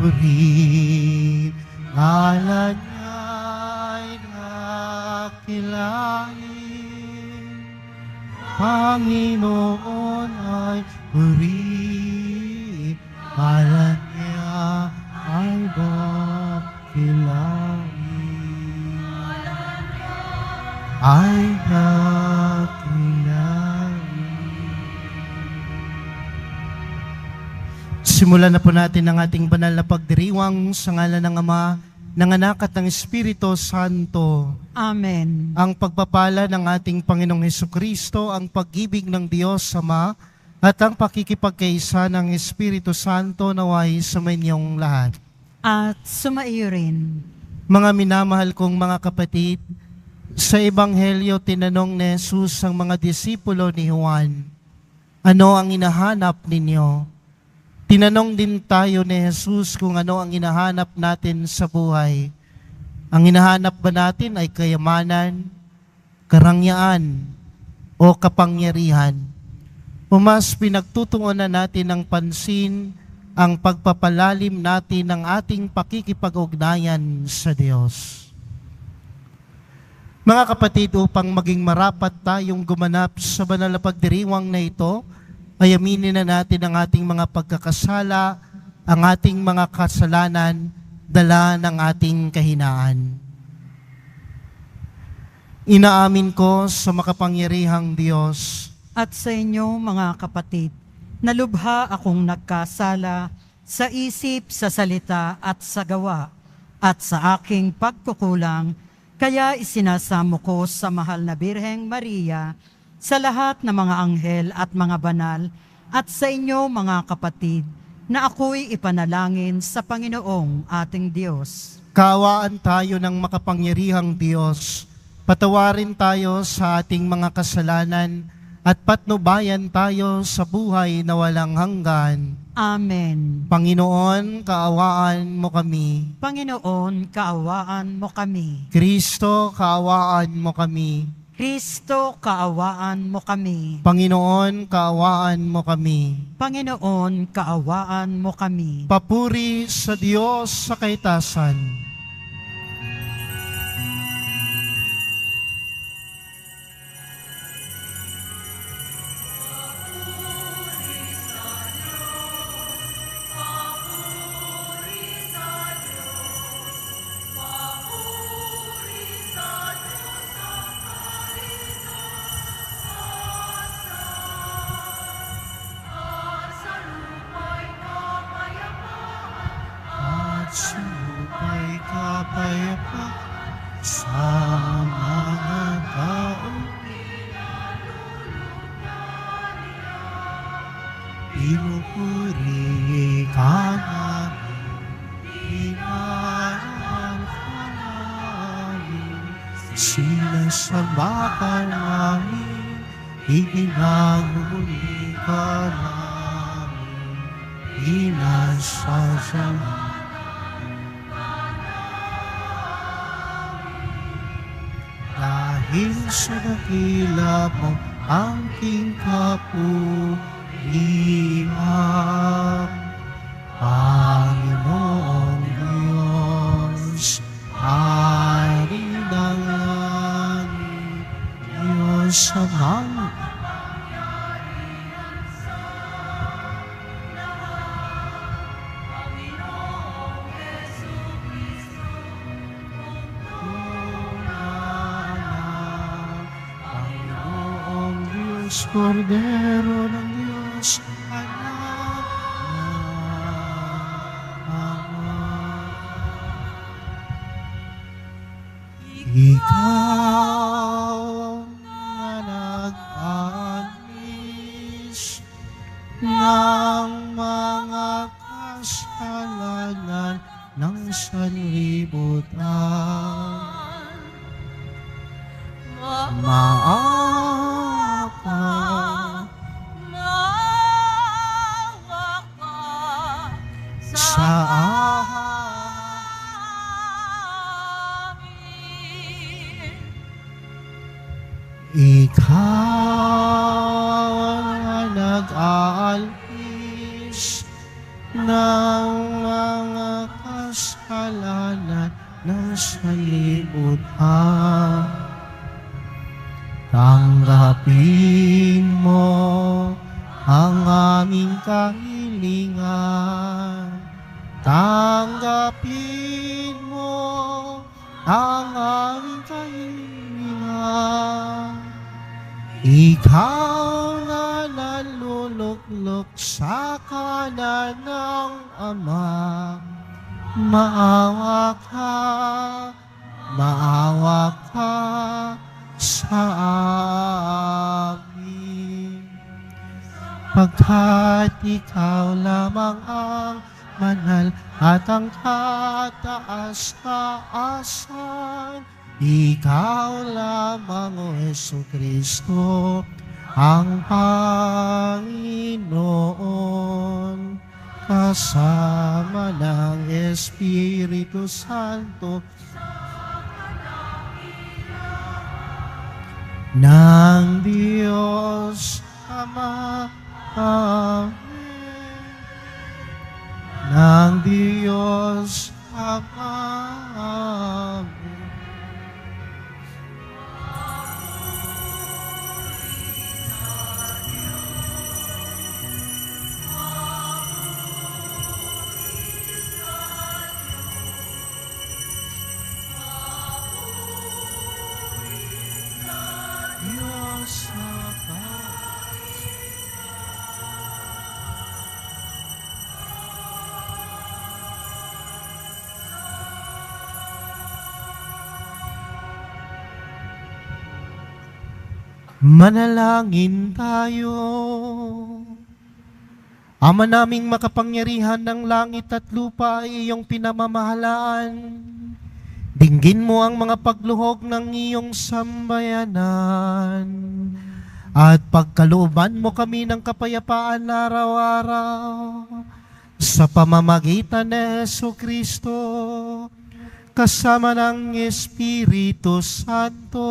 puri, ngalan niya'y dakilain. Panginoon ay puri, ngalan niya ay dakilain. Ay dakilain. Simulan na po natin ang ating banal na pagdiriwang sa ngalan ng Ama, ng Anak at ng Espiritu Santo. Amen. Ang pagpapala ng ating Panginoong Hesukristo, ang pag-ibig ng Diyos Ama, at ang pakikipagkaisa ng Espiritu Santo naway sa inyong lahat. At sumaiyo rin. Mga minamahal kong mga kapatid, sa Ebanghelyo tinanong ni Jesus ang mga disipulo ni Juan, ano ang hinahanap ninyo? Tinanong din tayo ni Jesus kung ano ang hinahanap natin sa buhay. Ang hinahanap ba natin ay kayamanan, karangyaan, o kapangyarihan? O mas pinagtutuunan natin ng pansin ang pagpapalalim natin ng ating pakikipag-ugnayan sa Diyos. Mga kapatid, upang maging marapat tayong gumanap sa banal na pagdiriwang na ito, ay aminin na natin ang ating mga pagkakasala, ang ating mga kasalanan, dala ng ating kahinaan. Inaamin ko sa makapangyarihang Diyos At sa inyo mga kapatid, nalubha akong nagkasala sa isip, sa salita at sa gawa, at sa aking pagkukulang, kaya isinasamo ko sa mahal na Birheng Maria, sa lahat ng mga anghel at mga banal, at sa inyo mga kapatid, na ako'y ipanalangin sa Panginoong ating Diyos. Kaawaan tayo ng makapangyarihang Diyos, patawarin tayo sa ating mga kasalanan, at patnubayan tayo sa buhay na walang hanggan. Amen. Panginoon, kaawaan mo kami. Panginoon, kaawaan mo kami. Kristo, kaawaan mo kami. Kristo, kaawaan mo kami. Panginoon, kaawaan mo kami. Panginoon, kaawaan mo kami. Papuri sa Diyos sa kaitasan. Sumupay kapayapaan sa mga taong pinupuri ka namin, pinaraan ka namin, sinasabakan namin, iginaguli ka namin, inasasama. Dahil sa dakila mo ang king kapulihan, Panginoong Diyos, Hari ng langit, Diyos amang Cordero ng Diyos, anak na Ama. Ikaw na nag-alis ng mga kasalanan ng sanlibutan. Sa amin, ikaw ang nag-aalis ng mga ng sanlibutan. Tanggapin mo ang aming kahilingan. Tanggapin mo ang aming kahilingan. Ikaw na naluluklok sa kanan ng Ama, maawa ka sa amin. Pagkat ikaw lamang ang banal at ang kataas-taasan, ikaw lamang, O Jesucristo, ang Panginoon, kasama ng Espiritu Santo, ng Diyos Ama, Amen. Ng Diyos Ama, Amen. Diyos Ama. Manalangin tayo. Ama naming makapangyarihan ng langit at lupa ay iyong pinamamahalaan. Dinggin mo ang mga pagluhog ng iyong sambayanan at pagkalooban mo kami ng kapayapaan araw-araw sa pamamagitan ni Jesucristo kasama ng Espiritu Santo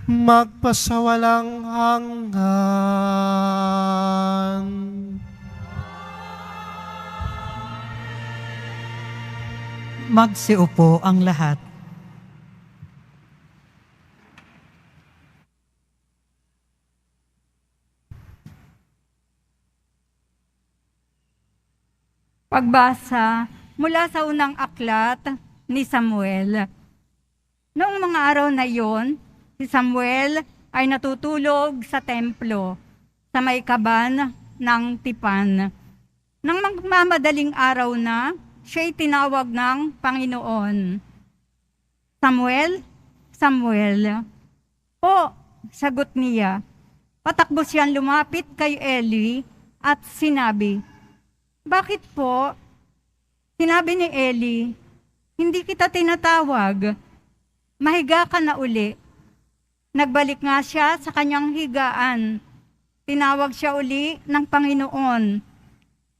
magpasawalang hanggan. Magsiupo ang lahat. Pagbasa mula sa unang aklat ni Samuel. Noong mga araw na iyon, si Samuel ay natutulog sa templo sa may kaban ng tipan. Nang magmamadaling araw na, siya'y tinawag ng Panginoon. Samuel, Samuel. O, sagot niya. Patakbo siyang lumapit kay Eli at sinabi, "Bakit po?" Sinabi ni Eli, "Hindi kita tinatawag. Mahiga ka na uli." Nagbalik nga siya sa kanyang higaan. Tinawag siya uli ng Panginoon.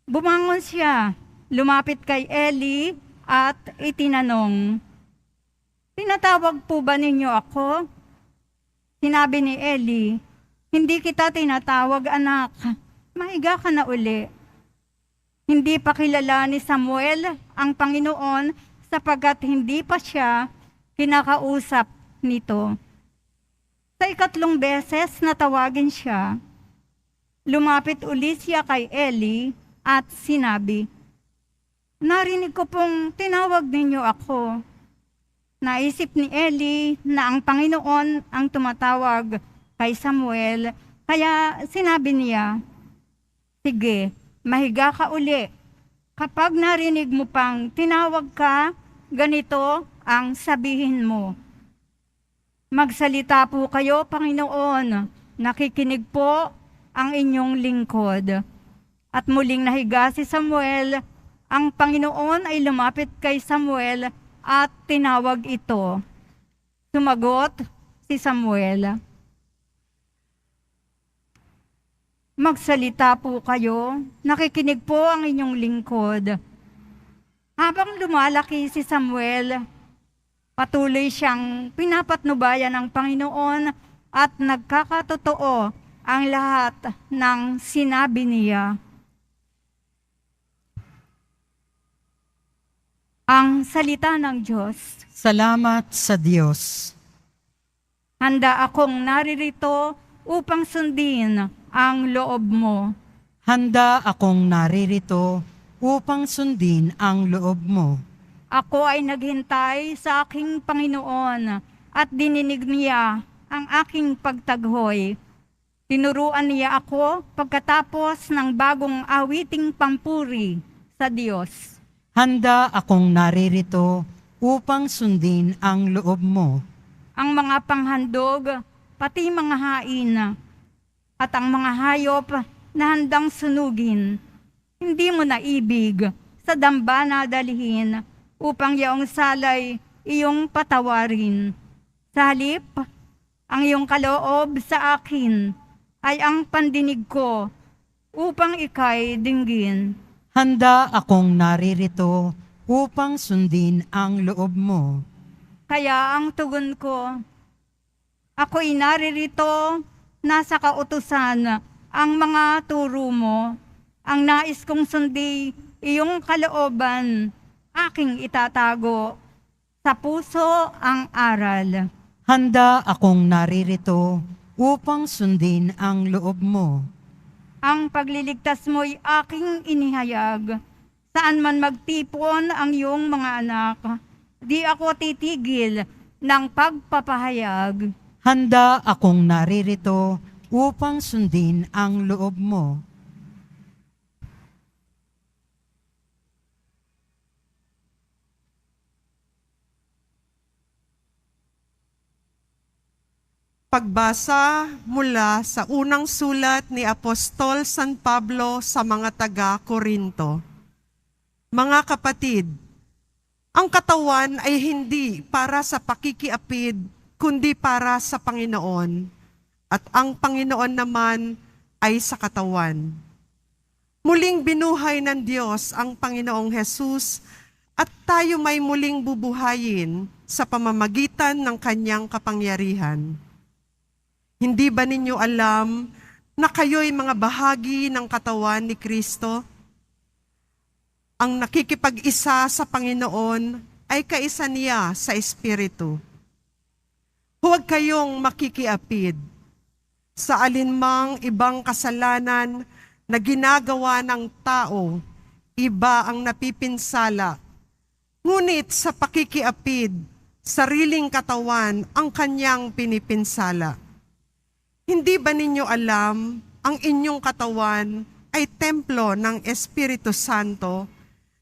Bumangon siya, lumapit kay Eli at itinanong, "Tinatawag po ba ninyo ako?" Sinabi ni Eli, "Hindi kita tinatawag, anak. Mahiga ka na uli." Hindi pa kilala ni Samuel ang Panginoon sapagkat hindi pa siya kinakausap nito. Sa ikatlong beses na tawagin siya, lumapit uli siya kay Eli at sinabi, "Narinig ko pong tinawag ninyo ako." Naisip ni Eli na ang Panginoon ang tumatawag kay Samuel, kaya sinabi niya, "Sige, mahiga ka uli. Kapag narinig mo pang tinawag ka, ganito ang sabihin mo, 'Magsalita po kayo, Panginoon. Nakikinig po ang inyong lingkod.'" At muling nahiga si Samuel. Ang Panginoon ay lumapit kay Samuel at tinawag ito. Sumagot si Samuel, "Magsalita po kayo. Nakikinig po ang inyong lingkod." Habang lumalaki si Samuel, patuloy siyang pinapatnubayan ng Panginoon at nagkakatotoo ang lahat ng sinabi niya. Ang salita ng Diyos. Salamat sa Diyos. Handa akong naririto upang sundin ang loob mo. Handa akong naririto upang sundin ang loob mo. Ako ay naghintay sa aking Panginoon at dininig niya ang aking pagtaghoy. Tinuruan niya ako pagkatapos ng bagong awiting pampuri sa Diyos. Handa akong naririto upang sundin ang loob mo. Ang mga panghandog, pati mga hain, at ang mga hayop na handang sunugin, hindi mo naibig sa dambana dalhin upang yaong salay iyong patawarin. Sa halip, ang iyong kaloob sa akin ay ang pandinig ko upang ika'y dinggin. Handa akong naririto upang sundin ang loob mo. Kaya ang tugon ko, ako'y naririto, nasa kautusan ang mga turo mo. Ang nais kong sundi, iyong kalooban, aking itatago. Sa puso ang aral. Handa akong naririto upang sundin ang loob mo. Ang pagliligtas mo'y aking inihayag. Saan man magtipon ang iyong mga anak, di ako titigil ng pagpapahayag. Handa akong naririto upang sundin ang loob mo. Pagbasa mula sa unang sulat ni Apostol San Pablo sa mga taga-Korinto. Mga kapatid, ang katawan ay hindi para sa pakikiapid, kundi para sa Panginoon, at ang Panginoon naman ay sa katawan. Muling binuhay ng Diyos ang Panginoong Hesus at tayo may muling bubuhayin sa pamamagitan ng kanyang kapangyarihan. Hindi ba ninyo alam na kayo'y mga bahagi ng katawan ni Kristo? Ang nakikipag-isa sa Panginoon ay kaisa niya sa Espiritu. Huwag kayong makikiapid sa alinmang ibang kasalanan na ginagawa ng tao, iba ang napipinsala. Ngunit sa pakikiapid, sariling katawan ang kanyang pinipinsala. Hindi ba ninyo alam ang inyong katawan ay templo ng Espiritu Santo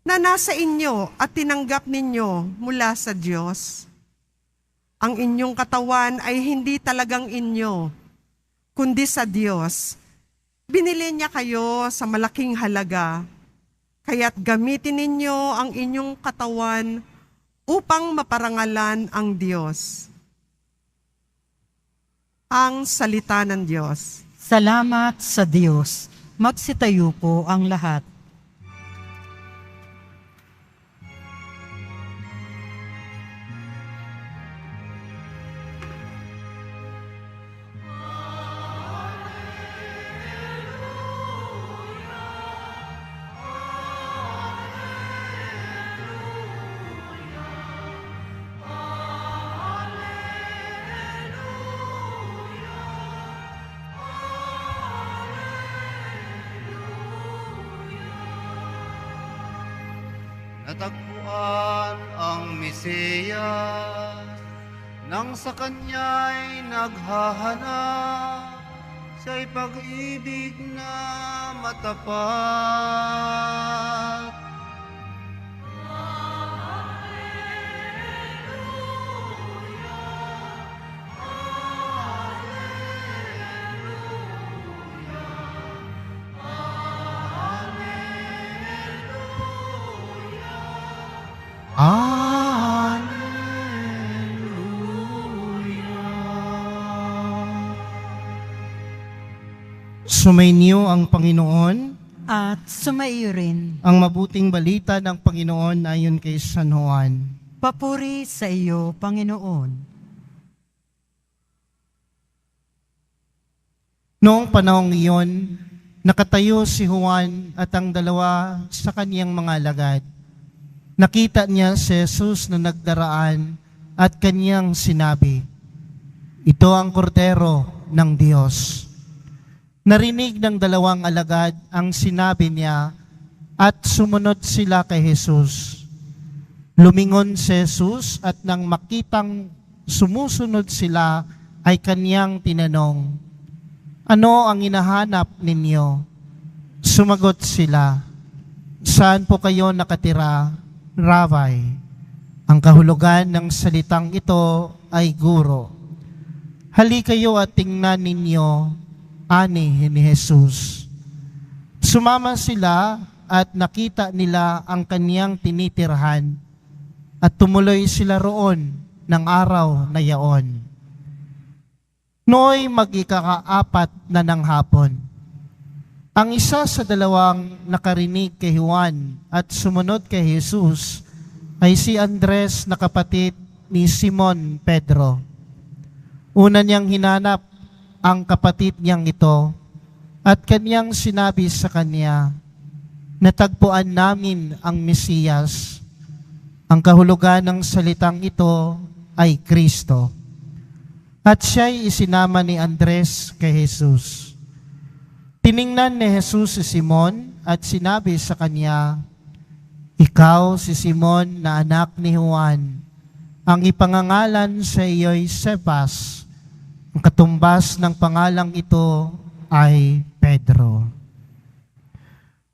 na nasa inyo at tinanggap ninyo mula sa Diyos? Ang inyong katawan ay hindi talagang inyo, kundi sa Diyos. Binili niya kayo sa malaking halaga, kaya't gamitin ninyo ang inyong katawan upang maparangalan ang Diyos. Ang salita ng Diyos. Salamat sa Diyos. Magsitayo po ang lahat. Natagpuan ang Mesiyas, nang sa Kanya'y naghahanap, siya'y pag-ibig na matapat. Sumainyo ang Panginoon, At sumaiyo rin. ang mabuting balita ng Panginoon ayon kay San Juan. Papuri sa iyo, Panginoon. Noong panahong iyon, nakatayo si Juan at ang dalawa sa kaniyang mga alagad. nakita niya si Jesus na nagdaraan at kanyang sinabi, "Ito ang kordero ng Diyos." Narinig ng dalawang alagad ang sinabi niya at sumunod sila kay Jesus. Lumingon si Jesus at nang makitang sumusunod sila ay kanyang tinanong, "Ano ang hinahanap ninyo?" Sumagot sila, "Saan po kayo nakatira, Rabbi?" Ang kahulugan ng salitang ito ay guro. "Hali kayo at tingnan ninyo," ani ni Jesus. Sumama sila at nakita nila ang kaniyang tinitirhan at tumuloy sila roon ng araw na yaon. Nooy mag-ikakaapat na ng hapon. Ang isa sa dalawang nakarinig kay Juan at sumunod kay Jesus ay si Andres na kapatid ni Simon Pedro. Una niyang hinanap ang kapatid niyang ito at kanyang sinabi sa kanya, "Natagpuan namin ang Mesiyas." Ang kahulugan ng salitang ito ay Kristo. At siya'y isinama ni Andres kay Jesus. Tiningnan ni Jesus si Simon at sinabi sa kanya, "Ikaw si Simon na anak ni Juan. Ang ipangangalan sa iyo'y Cephas. Ang katumbas ng pangalang ito ay Pedro."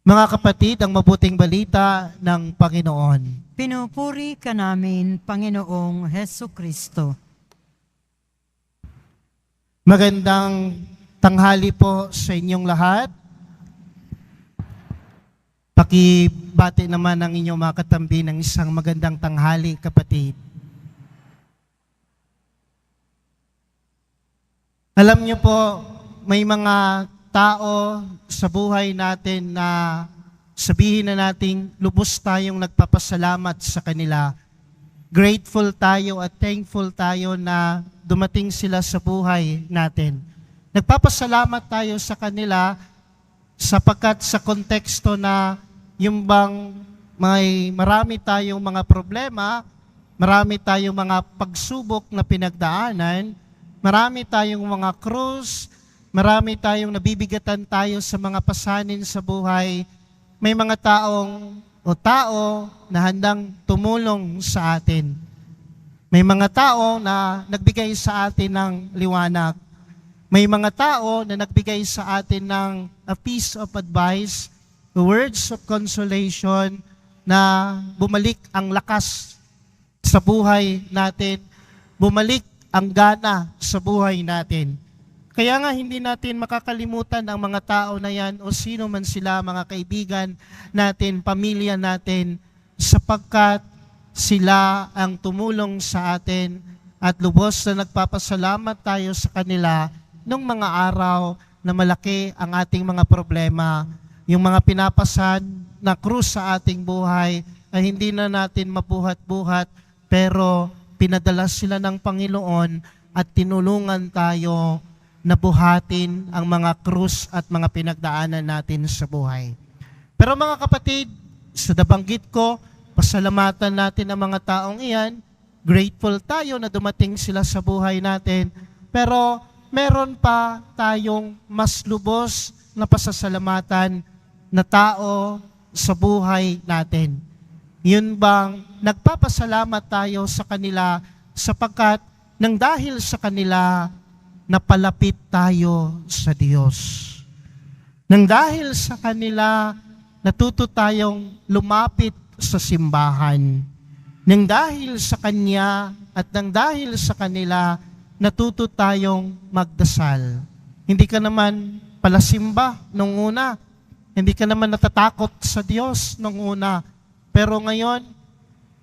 Mga kapatid, ang mabuting balita ng Panginoon. Pinupuri ka namin, Panginoong Heso Kristo. Magandang tanghali po sa inyong lahat. Pakibati naman ang inyong mga katambi ng isang magandang tanghali, kapatid. Alam niyo po, may mga tao sa buhay natin na sabihin na nating lubos tayong nagpapasalamat sa kanila. Grateful tayo at thankful tayo na dumating sila sa buhay natin. Nagpapasalamat tayo sa kanila sapagkat sa konteksto na yung bang marami tayong mga problema, marami tayong mga pagsubok na pinagdaanan, marami tayong mga krus, marami tayong nabibigatan tayo sa mga pasanin sa buhay. May mga tao na handang tumulong sa atin. May mga tao na nagbigay sa atin ng liwanag. May mga tao na nagbigay sa atin ng a piece of advice, words of consolation, na bumalik ang lakas sa buhay natin, bumalik ang gana sa buhay natin. Kaya nga hindi natin makakalimutan ang mga tao na yan o sino man sila, mga kaibigan natin, pamilya natin, sapagkat sila ang tumulong sa atin at lubos na nagpapasalamat tayo sa kanila nung mga araw na malaki ang ating mga problema. Yung mga pinapasan na krus sa ating buhay ay hindi na natin mabuhat-buhat, pero pinadala sila ng Panginoon at tinulungan tayo na buhatin ang mga krus at mga pinagdaanan natin sa buhay. Pero mga kapatid, sa nabanggit ko, pasalamatan natin ang mga taong iyan, grateful tayo na dumating sila sa buhay natin, pero meron pa tayong mas lubos na pasasalamatan na tao sa buhay natin. Yun bang nagpapasalamat tayo sa kanila sapagkat nang dahil sa kanila, napalapit tayo sa Diyos. Nang dahil sa kanila, natuto tayong lumapit sa simbahan. Nang dahil sa Kanya at nang dahil sa kanila, natuto tayong magdasal. Hindi ka naman palasimba nung una. Hindi ka naman natatakot sa Diyos nung una. Pero ngayon,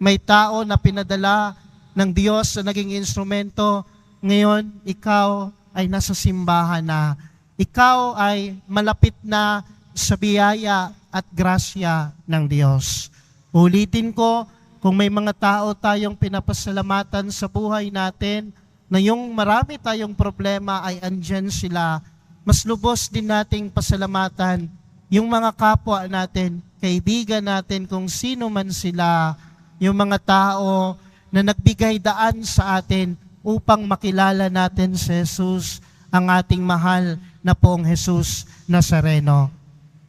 may tao na pinadala ng Diyos na naging instrumento. Ngayon, ikaw ay nasa simbahan na. Ikaw ay malapit na sa biyaya at grasya ng Diyos. Ulitin ko, kung may mga tao tayong pinapasalamatan sa buhay natin, na yung marami tayong problema ay andyan sila, mas lubos din nating pasalamatan yung mga kapwa natin, kaibigan natin, kung sino man sila, yung mga tao na nagbigay daan sa atin upang makilala natin si Jesus, ang ating mahal na poong Jesus Nazareno.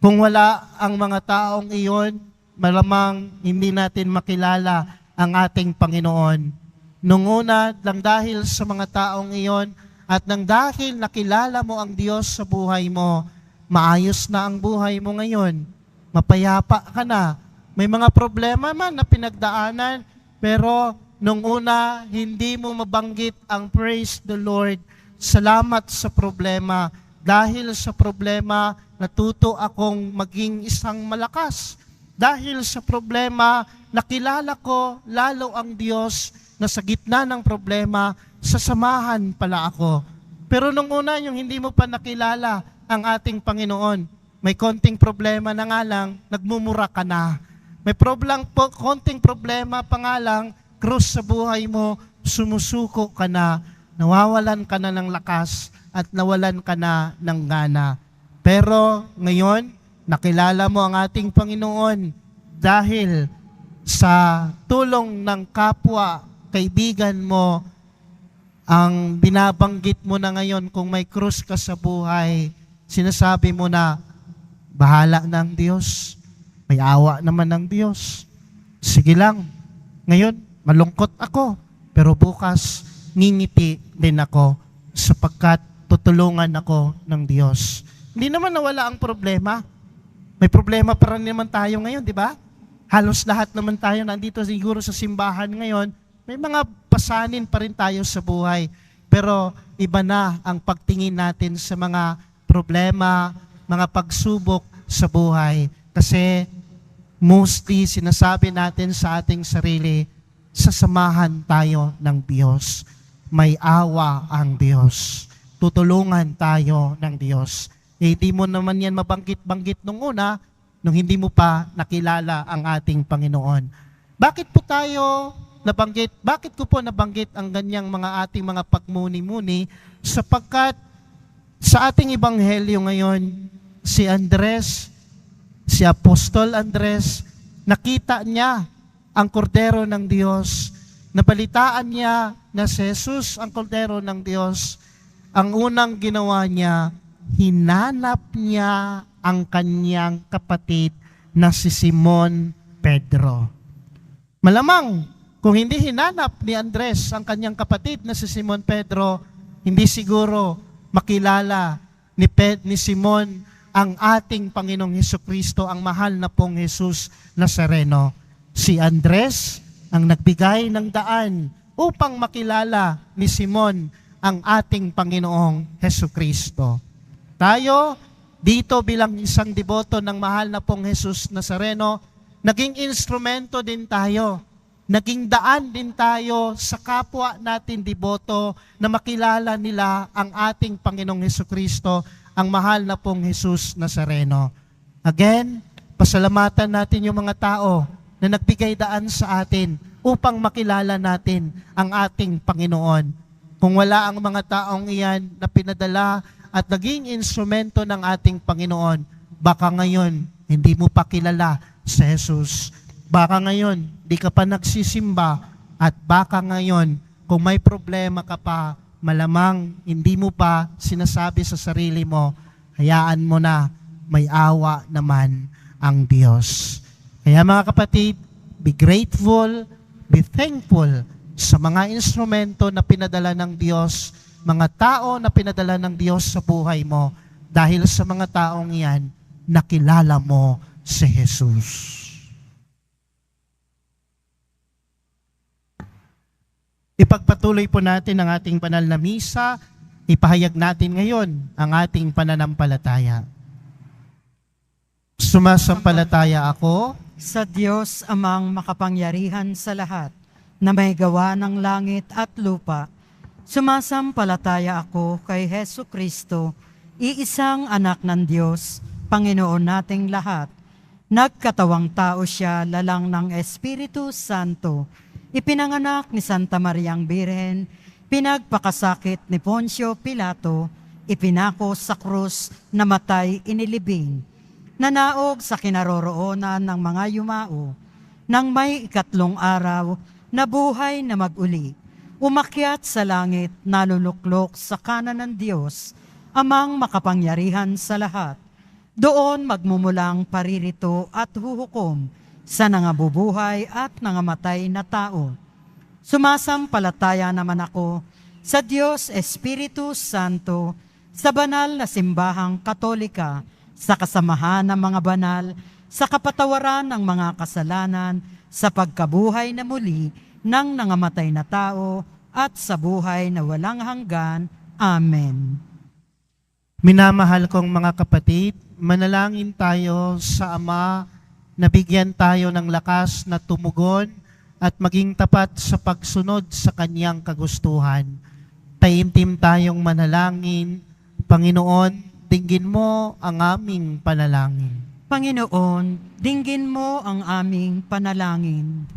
Kung wala ang mga taong iyon, malamang hindi natin makilala ang ating Panginoon. Nung una, lang dahil sa mga taong iyon at nang dahil nakilala mo ang Diyos sa buhay mo, maayos na ang buhay mo ngayon. Mapayapa ka na. May mga problema man na pinagdaanan, pero nung una, hindi mo mabanggit ang praise the Lord. Salamat sa problema. Dahil sa problema, natuto akong maging isang malakas. Dahil sa problema, nakilala ko lalo ang Diyos na sa gitna ng problema, sasamahan pala ako. Pero nung una, yung hindi mo pa nakilala ang ating Panginoon, may konting problema na nga lang, nagmumura ka na. May konting problema pa nga lang, krus sa buhay mo, sumusuko ka na, nawawalan ka na ng lakas at nawalan ka na ng gana. Pero ngayon, nakilala mo ang ating Panginoon dahil sa tulong ng kapwa, kaibigan mo, ang binabanggit mo na ngayon kung may krus ka sa buhay, sinasabi mo na, bahala na ang Diyos, may awa naman ng Diyos. Sige lang, ngayon, malungkot ako, pero bukas, ngingiti din ako sapagkat tutulungan ako ng Diyos. Hindi naman nawala ang problema. May problema pa rin naman tayo ngayon, di ba? Halos lahat naman tayo nandito siguro sa simbahan ngayon, may mga pasanin pa rin tayo sa buhay. Pero iba na ang pagtingin natin sa mga problema, mga pagsubok sa buhay. Kasi mostly sinasabi natin sa ating sarili, sasamahan tayo ng Diyos. May awa ang Diyos. Tutulungan tayo ng Diyos. Hindi mo naman yan mabanggit-banggit nung una, nung hindi mo pa nakilala ang ating Panginoon. Bakit po tayo nabanggit? Bakit ko po nabanggit ang ganyang ating mga pagmuni-muni? Sapagkat sa ating ebanghelyo ngayon, si Andres, si Apostol Andres, nakita niya ang kordero ng Diyos. Nabalitaan niya na si Jesus ang kordero ng Diyos. Ang unang ginawa niya, hinanap niya ang kanyang kapatid na si Simon Pedro. Malamang, kung hindi hinanap ni Andres ang kanyang kapatid na si Simon Pedro, hindi siguro makilala ni Simon ang ating Panginoong Hesukristo, ang mahal na pong Jesus Nazareno. Si Andres ang nagbigay ng daan upang makilala ni Simon ang ating Panginoong Hesukristo. Tayo, dito bilang isang deboto ng mahal na pong Jesus Nazareno, naging instrumento din tayo. Naging daan din tayo sa kapwa natin deboto na makilala nila ang ating Panginoong Hesukristo, ang mahal na pong Jesus Nazareno. Again, pasalamatan natin yung mga tao na nagbigay daan sa atin upang makilala natin ang ating Panginoon. Kung wala ang mga taong iyan na pinadala at naging instrumento ng ating Panginoon, baka ngayon hindi mo pa kilala si Jesus. Baka ngayon di ka pa nagsisimba at baka ngayon kung may problema ka pa, malamang hindi mo pa sinasabi sa sarili mo, hayaan mo na, may awa naman ang Diyos. Kaya mga kapatid, be grateful, be thankful sa mga instrumento na pinadala ng Diyos, mga tao na pinadala ng Diyos sa buhay mo, dahil sa mga taong iyan, nakilala mo si Jesus. Ipagpatuloy po natin ang ating banal na misa, ipahayag natin ngayon ang ating pananampalataya. Sumasampalataya ako sa Diyos amang makapangyarihan sa lahat, na may gawa ng langit at lupa. Sumasampalataya ako kay Hesu Kristo, iisang anak ng Diyos, Panginoon nating lahat. Nagkatawang tao siya lalang ng Espiritu Santo. Ipinanganak ni Santa Mariang Birhen, pinagpakasakit ni Poncio Pilato, ipinako sa krus, namatay inilibing. Nanaog sa kinaroroonan ng mga yumao, nang may ikatlong araw, nabuhay na mag-uli. Umakyat sa langit, naluluklok sa kanan ng Diyos, amang makapangyarihan sa lahat. Doon magmumulang paririto at huhukom sa nangabubuhay at nangamatay na tao. Sumasampalataya naman ako sa Diyos Espiritu Santo, sa banal na simbahang Katolika, sa kasamahan ng mga banal, sa kapatawaran ng mga kasalanan, sa pagkabuhay na muli ng nangamatay na tao, at sa buhay na walang hanggan. Amen. Minamahal kong mga kapatid, manalangin tayo sa Ama na bigyan tayo ng lakas na tumugon at maging tapat sa pagsunod sa Kanyang kagustuhan. Taimtim tayong manalangin. Panginoon, dinggin mo ang aming panalangin. Panginoon, dinggin mo ang aming panalangin.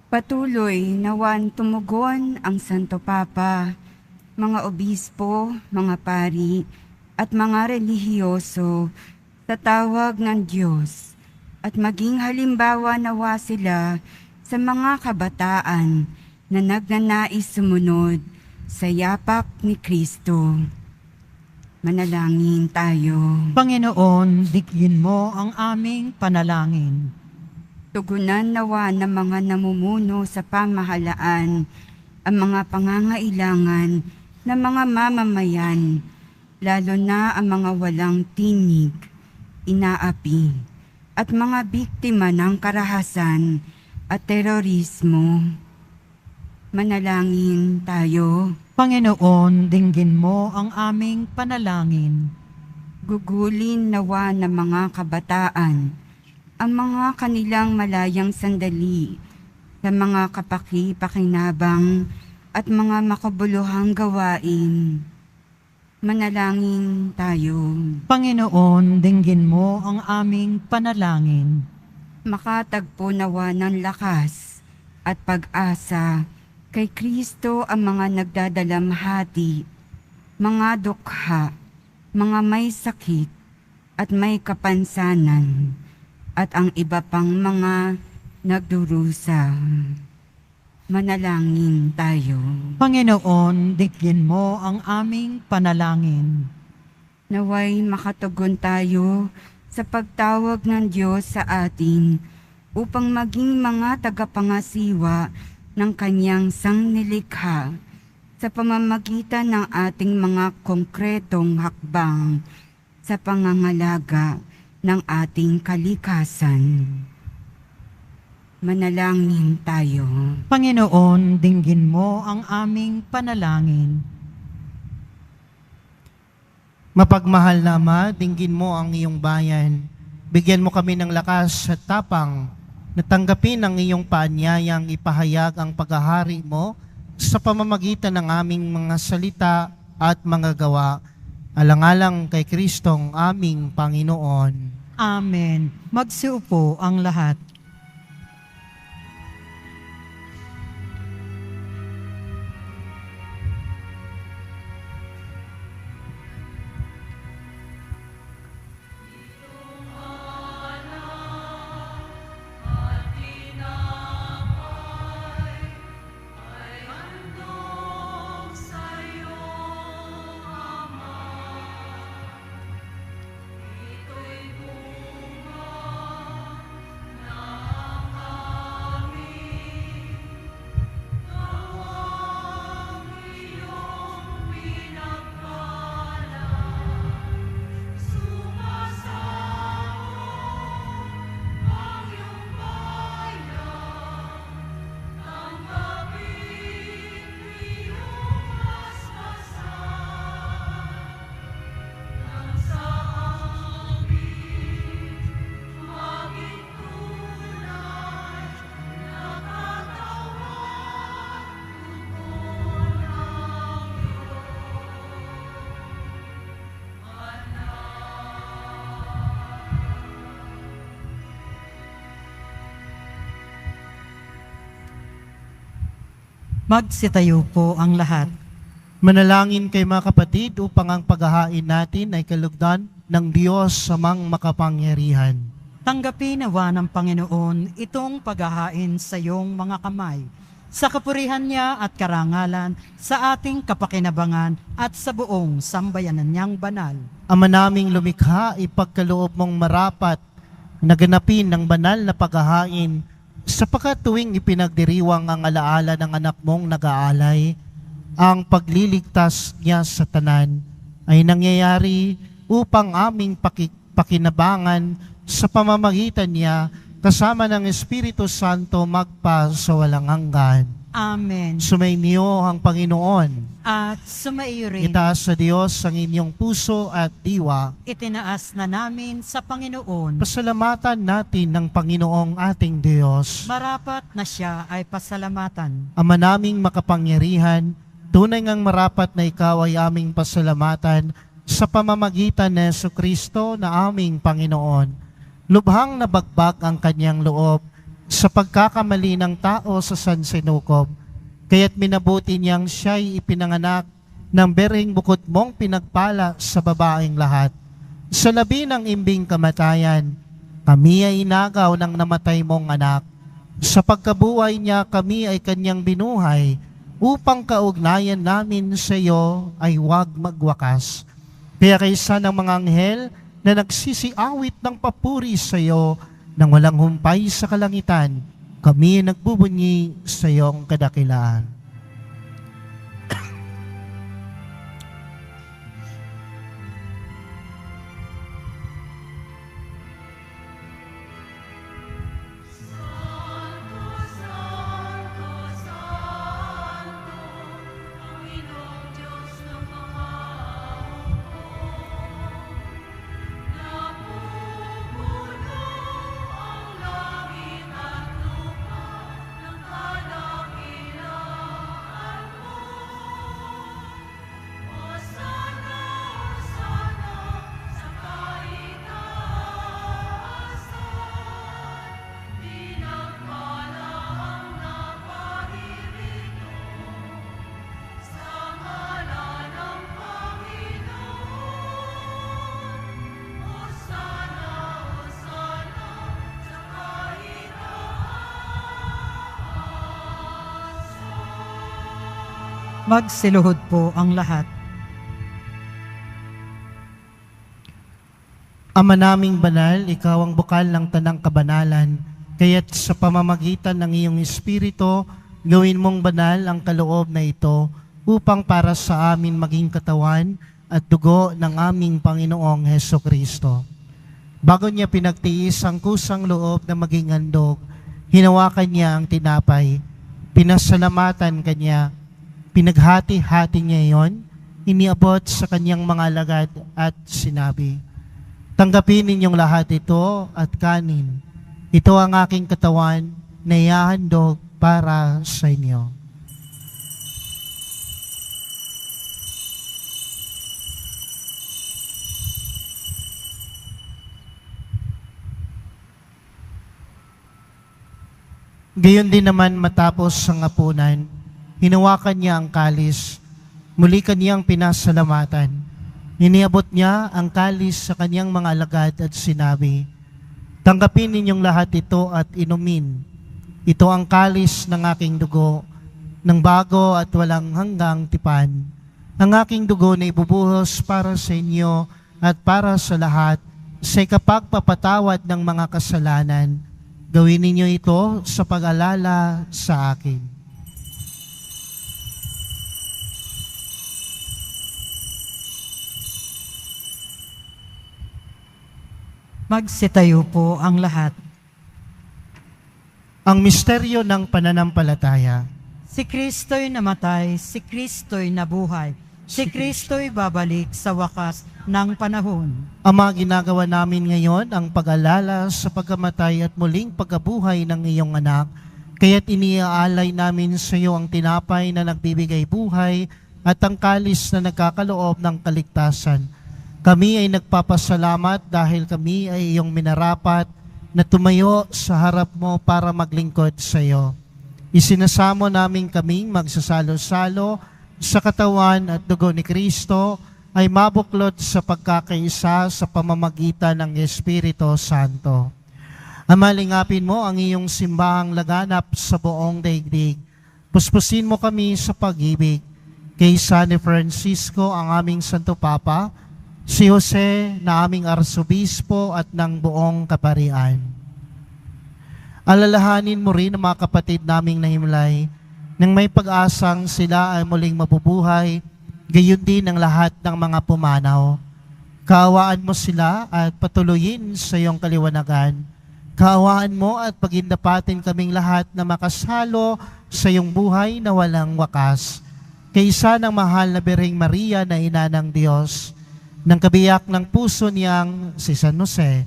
Patuloy nawan tumugon ang Santo Papa, mga obispo, mga pari, at mga relihiyoso sa tawag ng Diyos, at maging halimbawa nawa sila sa mga kabataan na nagnanais sumunod sa yapak ni Kristo. Manalangin tayo. Panginoon, dinggin mo ang aming panalangin. Tugunan nawa ng mga namumuno sa pamahalaan ang mga pangangailangan ng mga mamamayan, lalo na ang mga walang tinig, inaapi, at mga biktima ng karahasan at terorismo. Manalangin tayo. Panginoon, dinggin mo ang aming panalangin. Gugulin nawa ng mga kabataan ang mga kanilang malayang sandali sa mga kapaki-pakinabang at mga makabuluhang gawain. Manalangin tayo. Panginoon, dinggin mo ang aming panalangin. Makatagpo nawa ng lakas at pag-asa kay Kristo ang mga nagdadalamhati, mga dukha, mga may sakit at may kapansanan, at ang iba pang mga nagdurusa. Manalangin tayo. Panginoon, dinggin mo ang aming panalangin. Naway makatugon tayo sa pagtawag ng Diyos sa atin upang maging mga tagapangasiwa ng Kanyang sangnilikha sa pamamagitan ng ating mga konkretong hakbang sa pangangalaga ng ating kalikasan. Manalangin tayo. Panginoon, dinggin mo ang aming panalangin. Mapagmahal na Ama, dinggin mo ang iyong bayan. Bigyan mo kami ng lakas at tapang na tanggapin ang iyong paanyayang ipahayag ang paghahari mo sa pamamagitan ng aming mga salita at mga gawa. Alang-alang kay Kristong aming Panginoon. Amen. Magsiupo ang lahat. Magsitayo po ang lahat. Manalangin kay mga kapatid upang ang paghahain natin ay kalugdan ng Diyos samang makapangyarihan. Tanggapin nawa ng Panginoon itong paghahain sa iyong mga kamay, sa kapurihan niya at karangalan, sa ating kapakinabangan at sa buong sambayanan niyang banal. Ama naming lumikha, ipagkaloob mong marapat na ganapin ng banal na paghahain, sapagkat tuwing ipinagdiriwang ang alaala ng anak mong nag-aalay, ang pagliligtas niya sa tanan ay nangyayari upang aming pakinabangan sa pamamagitan niya kasama ng Espiritu Santo magpa sa walang hanggan. Amen. Sumainyo ang Panginoon. At sumaiyo rin, Itaas sa Diyos ang inyong puso at diwa. itinaas na namin sa Panginoon. Pasalamatan natin ng Panginoong ating Diyos. Marapat na siya ay pasalamatan. Ama naming makapangyarihan, tunay ngang marapat na ikaw ay aming pasalamatan sa pamamagitan ni Jesucristo na aming Panginoon. Lubhang nabagbag ang kanyang loob sa pagkakamali ng tao sa sansinukob, kaya't minabuti niyang siya'y ipinanganak ng bereng bukod mong pinagpala sa babaeng lahat. Sa labi ng imbing kamatayan, kami ay inagaw ng namatay mong anak. Sa pagkabuhay niya kami ay kanyang binuhay, upang kaugnayan namin sa iyo ay huwag magwakas. Kaya kaysa ng mga anghel na nagsisiawit ng papuri sa iyo nang walang humpay sa kalangitan, kami ay nagbubunyi sa iyong kadakilaan. Magsiluhod po ang lahat. Ama naming banal, ikaw ang bukal ng tanang kabanalan, kaya't sa pamamagitan ng iyong Espiritu, gawin mong banal ang kaloob na ito upang para sa amin maging katawan at dugo ng aming Panginoong Hesukristo. Bago niya pinagtiis ang kusang loob na maging handog, hinawakan niya ang tinapay, pinasalamatan kanya, pinaghati-hati niya iyon, iniabot sa kanyang mga alagad at sinabi, "Tanggapin ninyong lahat ito at kanin. Ito ang aking katawan na ihahandog para sa inyo." Gayon din naman matapos ang hapunan, hinawakan niya ang kalis, muli kaniyang pinasalamatan. Iniabot niya ang kalis sa kaniyang mga alagad at sinabi, "Tanggapin ninyong lahat ito at inumin. Ito ang kalis ng aking dugo, ng bago at walang hanggang tipan. Ang aking dugo na ibubuhos para sa inyo at para sa lahat sa ikapagpapatawad ng mga kasalanan. Gawin ninyo ito sa pag-alala sa akin." Magsitayo po ang lahat. Ang misteryo ng pananampalataya. Si Kristo'y namatay, si Kristo'y nabuhay, si Kristo'y babalik sa wakas ng panahon. Ama, ginagawa namin ngayon ang pag-alala sa pagkamatay at muling pagkabuhay ng iyong anak, kaya't iniaalay namin sa iyo ang tinapay na nagbibigay buhay at ang kalis na nagkakaloob ng kaligtasan. Kami ay nagpapasalamat dahil kami ay iyong minarapat na tumayo sa harap mo para maglingkod sa iyo. Isinasamo namin kaming magsasalo-salo sa katawan at dugo ni Kristo ay mabuklod sa pagkakaisa sa pamamagitan ng Espiritu Santo. Ama, lingapin mo ang iyong simbahang laganap sa buong daigdig. Puspusin mo kami sa pag-ibig. Kay San Francisco, ang aming Santo Papa, si Jose na aming Arsobispo at ng buong Kaparian. Alalahanin mo rin ang mga kapatid naming nahimlay nang may pag-asang sila ay muling mabubuhay, gayon din ang lahat ng mga pumanaw. Kaawaan mo sila at patuloyin sa iyong kaliwanagan. Kaawaan mo at pagindapatin kaming lahat na makasalo sa iyong buhay na walang wakas. Kaysa ng mahal na Birheng Maria na ina ng Diyos, ng kabiyak ng puso niyang si San Jose,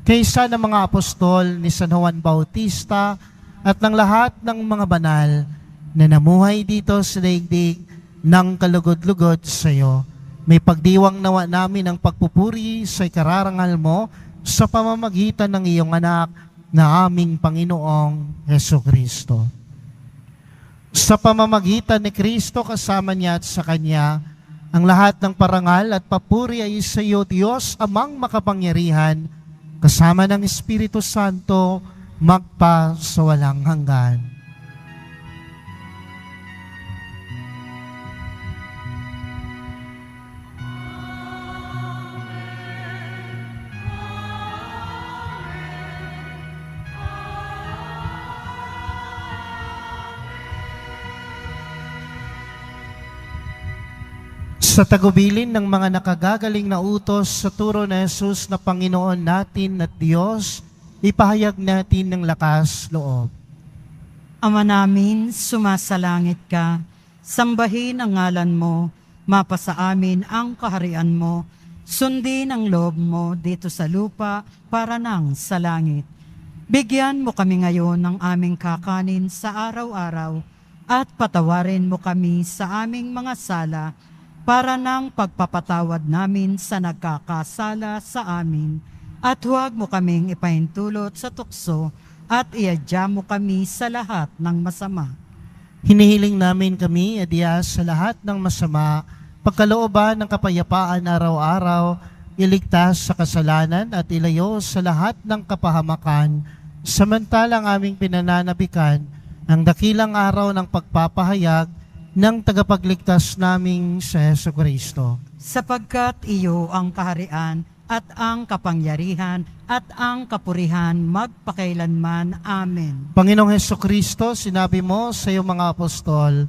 kaysa ng mga apostol ni San Juan Bautista at ng lahat ng mga banal na namuhay dito sa daigdig ng kalugod-lugod sa iyo. May pagdiwang nawa namin ang pagpupuri sa ikararangal mo sa pamamagitan ng iyong anak na aming Panginoong Hesukristo. Sa pamamagitan ni Kristo kasama niya at sa Kanya, ang lahat ng parangal at papuri ay sa iyo, Diyos, Amang makapangyarihan, kasama ng Espiritu Santo, magpa sa walang hanggan. Sa tagubilin ng mga nakagagaling na utos sa turo na Jesus na Panginoon natin at Diyos, ipahayag natin ng lakas loob. Ama namin, sumasalangit ka, sambahin ang ngalan mo, mapasa amin ang kaharian mo, sundin ang loob mo dito sa lupa para nang sa langit. Bigyan mo kami ngayon ng aming kakanin sa araw-araw at patawarin mo kami sa aming mga sala para nang pagpapatawad namin sa nagkakasala sa amin, at huwag mo kaming ipahintulot sa tukso at iadya mo kami sa lahat ng masama. Hinihiling namin kami, adya sa lahat ng masama, pagkalooban ng kapayapaan araw-araw, iligtas sa kasalanan at ilayo sa lahat ng kapahamakan, samantalang aming pinananabikan ang dakilang araw ng pagpapahayag ng tagapagligtas naming sa Jesucristo. Sapagkat iyo ang kaharian at ang kapangyarihan at ang kapurihan magpakailanman. Amen. Panginoong Jesucristo, sinabi mo sa iyong mga apostol,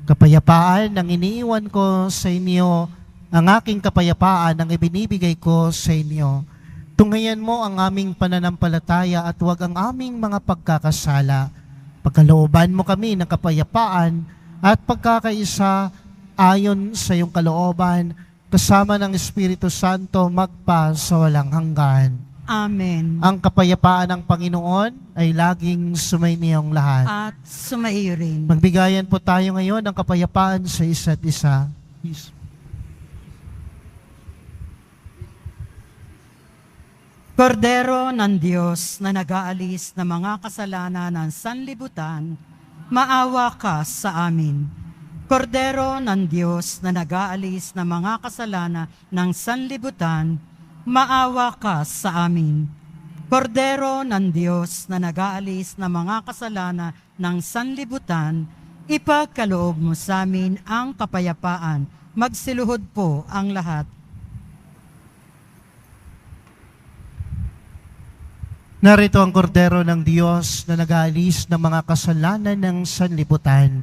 kapayapaan ang iniiwan ko sa inyo, ang aking kapayapaan ang ibinibigay ko sa inyo. Tunghayan mo ang aming pananampalataya at huwag ang aming mga pagkakasala. Pagkalooban mo kami ng kapayapaan at pagkakaisa ayon sa iyong kalooban, kasama ng Espiritu Santo magpa sa walang hanggan. Amen. Ang kapayapaan ng Panginoon ay laging sumainiyong lahat. At sumaiyo rin. Magbigayan po tayo ngayon ng kapayapaan sa isa't isa. Please. Kordero ng Diyos na nag-aalis ng mga kasalanan ng sanlibutan, maawa ka sa amin. Kordero ng Diyos na nag-aalis ng mga kasalanan ng sanlibutan, maawa ka sa amin. Kordero ng Diyos na nag-aalis ng mga kasalanan ng sanlibutan, ipagkaloob mo sa amin ang kapayapaan. Magsiluhod po ang lahat. Narito ang kordero ng Diyos na nag-aalis ng mga kasalanan ng sanlibutan.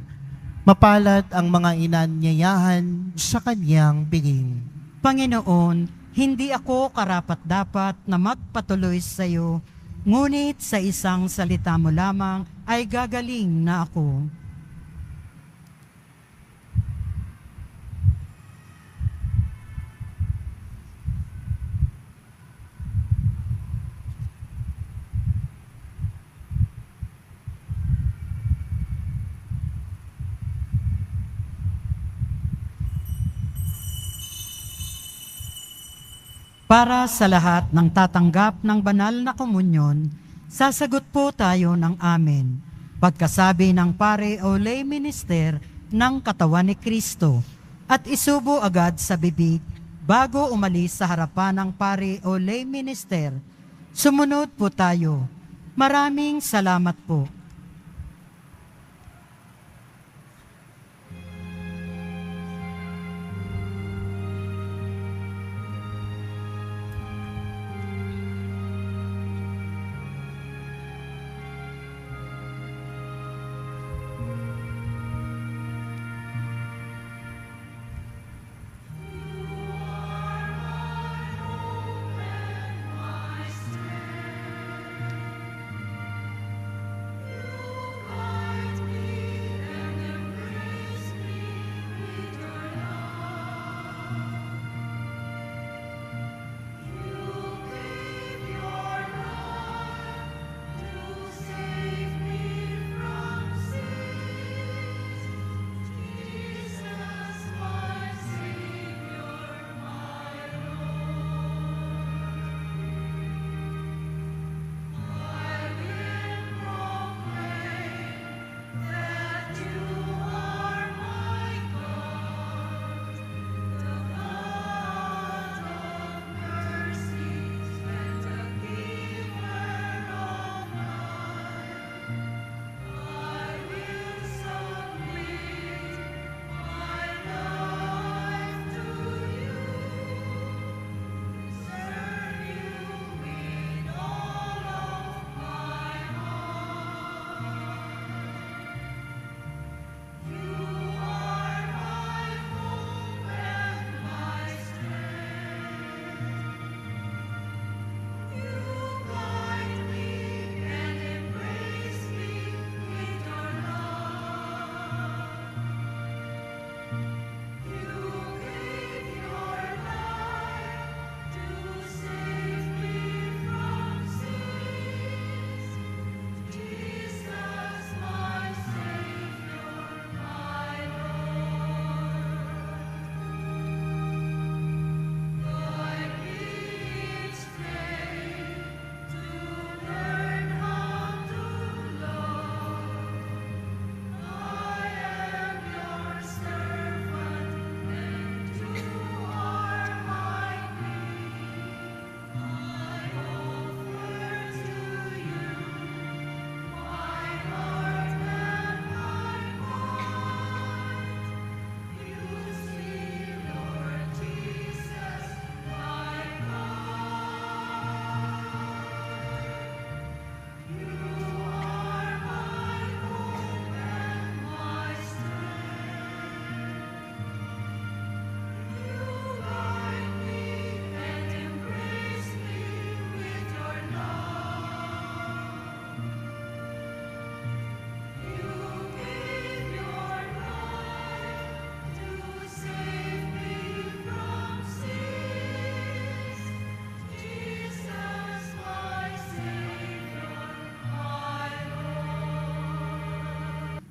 Mapalad ang mga inanyayahan sa kanyang piging. Panginoon, hindi ako karapat-dapat na magpatuloy sa iyo, ngunit sa isang salita mo lamang ay gagaling na ako. Para sa lahat ng tatanggap ng banal na komunyon, sasagot po tayo ng amen. pagkasabi ng pare o lay minister ng katawan ni Kristo, at isubo agad sa bibig bago umalis sa harapan ng pare o lay minister. Sumunod po tayo. Maraming salamat po.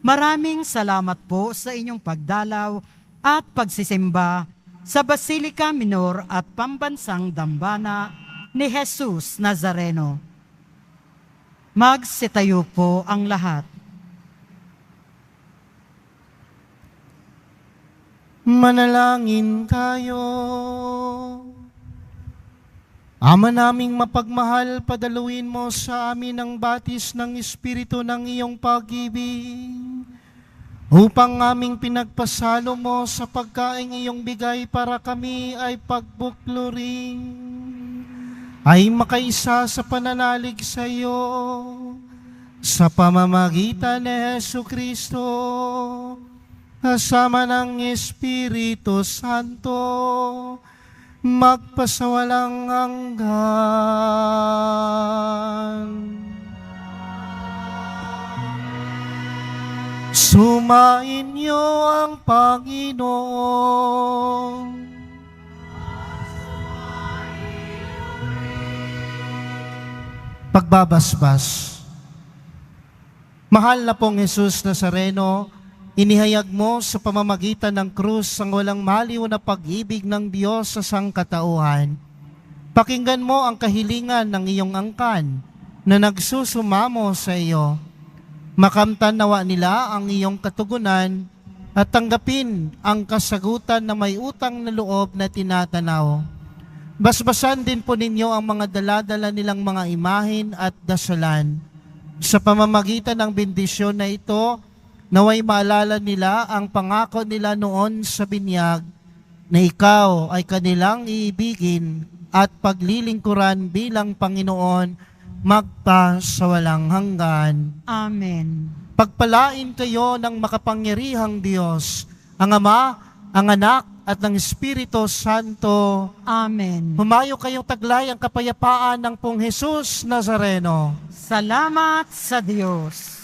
Maraming salamat po sa inyong pagdalaw at pagsisimba sa Basilica Minor at Pambansang Dambana ni Jesus Nazareno. Magsitayo po ang lahat. Manalangin tayo. Ama naming mapagmahal, padaluin mo sa amin ang batis ng Espiritu ng iyong pag-ibig, upang aming pinagpasalo mo sa pagkaing iyong bigay para kami ay pagbukluring, ay makaisa sa pananalig sa iyo, sa pamamagitan ni Jesucristo, kasama ng Espiritu Santo, magpasawalang hanggan. Sumain niyo ang Panginoon. Pagbabasbas. Mahal na pong Jesus Nazareno, inihayag mo sa pamamagitan ng krus ang walang maliw na pag-ibig ng Diyos sa sangkatauhan. Pakinggan mo ang kahilingan ng iyong angkan na nagsusumamo sa iyo. Makamtan nawa nila ang iyong katugunan at tanggapin ang kasagutan na may utang na loob na tinatanaw. Basbasan din po ninyo ang mga daladala nilang mga imahin at dasalan. Sa pamamagitan ng bendisyon na ito, naway maalala nila ang pangako nila noon sa binyag na ikaw ay kanilang iibigin at paglilingkuran bilang Panginoon magpa sa walang hanggan. Amen. Pagpalain kayo ng makapangyarihang Diyos, ang Ama, ang Anak, at ng Espiritu Santo. Amen. Humayo kayong taglay ang kapayapaan ng Pong Jesus Nazareno. Salamat sa Diyos.